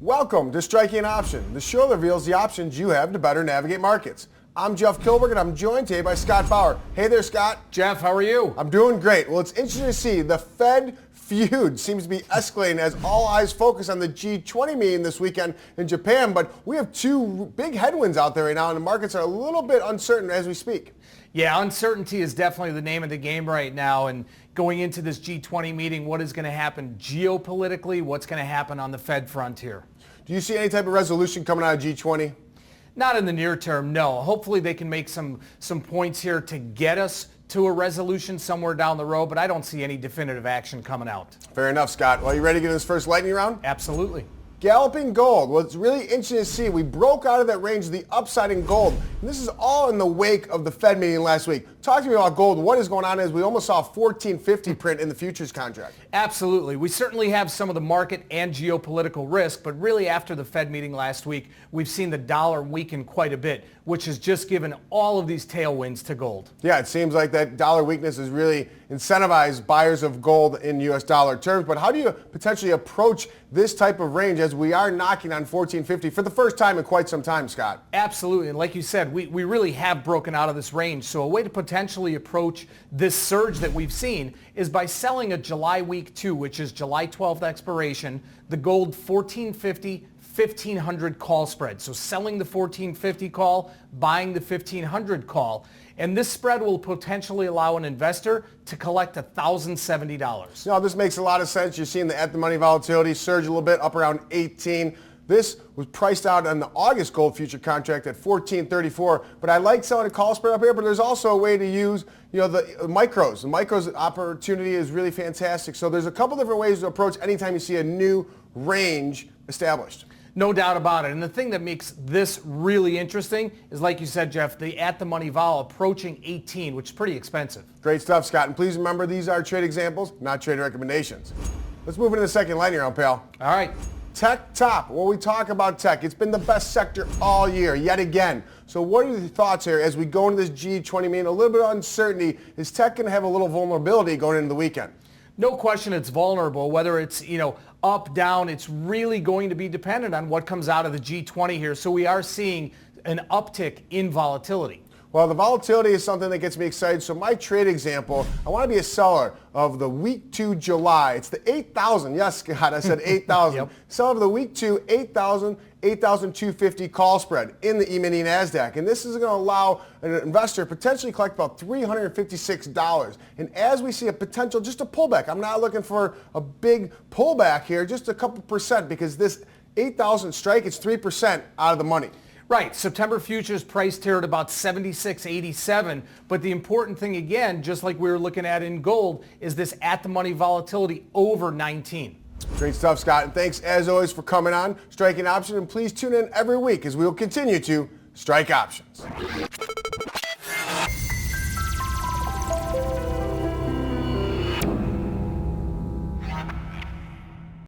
Welcome to Striking an Option, the show that reveals the options you have to better navigate markets. I'm Jeff Kilburg, and I'm joined today by Scott Bauer. Hey there, Scott. Jeff, how are you? I'm doing great. Well, it's interesting to see the Fed feud seems to be escalating as all eyes focus on the G20 meeting this weekend in Japan, but we have two big headwinds out there right now, and the markets are a little bit uncertain as we speak. Yeah, uncertainty is definitely the name of the game right now, and going into this G20 meeting, what is going to happen geopolitically, what's going to happen on the Fed front here? Do you see any type of resolution coming out of G20? Not in the near term, no. Hopefully they can make some points here to get us to a resolution somewhere down the road, but I don't see any definitive action coming out. Fair enough, Scott. Well, you ready to get in this first lightning round? Absolutely. Galloping gold. Well, it's really interesting to see. We broke out of that range of the upside in gold. And this is all in the wake of the Fed meeting last week. Talk to me about gold. What is going on as we almost saw a 1450 print in the futures contract. Absolutely. We certainly have some of the market and geopolitical risk, but really after the Fed meeting last week, we've seen the dollar weaken quite a bit, which has just given all of these tailwinds to gold. Yeah, it seems like that dollar weakness has really incentivized buyers of gold in U.S. dollar terms. But how do you potentially approach this type of range as we are knocking on 1450 for the first time in quite some time, Scott? Absolutely. And like you said, we really have broken out of this range. So a way to potentially approach this surge that we've seen is by selling a July week 2, which is July 12th expiration, the gold 1450 1500 call spread. So selling the 1450 call, buying the 1500 call. And this spread will potentially allow an investor to collect $1,070. Now, this makes a lot of sense. You're seeing the at-the-money volatility surge a little bit, up around 18. This was priced out on the August gold future contract at 1434. But I like selling a call spread up here, but there's also a way to use, the micros. The micros opportunity is really fantastic. So there's a couple different ways to approach anytime you see a new range established. No doubt about it. And the thing that makes this really interesting is, like you said, Jeff, the at-the-money vol approaching 18, which is pretty expensive. Great stuff, Scott. And please remember, these are trade examples, not trade recommendations. Let's move into the second lightning round, pal. All right. Tech top. When we talk about tech, it's been the best sector all year, yet again. So what are your thoughts here as we go into this G20 meeting? A little bit of uncertainty. Is tech going to have a little vulnerability going into the weekend? No question it's vulnerable, whether it's, up, down. It's really going to be dependent on what comes out of the G20 here. So we are seeing an uptick in volatility. Well, the volatility is something that gets me excited. So my trade example, I want to be a seller of the week 2 July. It's the 8,000. Yes, Scott, I said 8,000. Yep. Seller of the week 2, 8,250 call spread in the E-mini NASDAQ. And this is going to allow an investor potentially collect about $356. And as we see a potential, just a pullback, I'm not looking for a big pullback here, just a couple percent, because this 8,000 strike, it's 3% out of the money. Right. September futures priced here at about 76.87. But the important thing, again, just like we were looking at in gold, is this at-the-money volatility over 19. Great stuff, Scott. And thanks, as always, for coming on Striking Options. And please tune in every week as we will continue to strike options.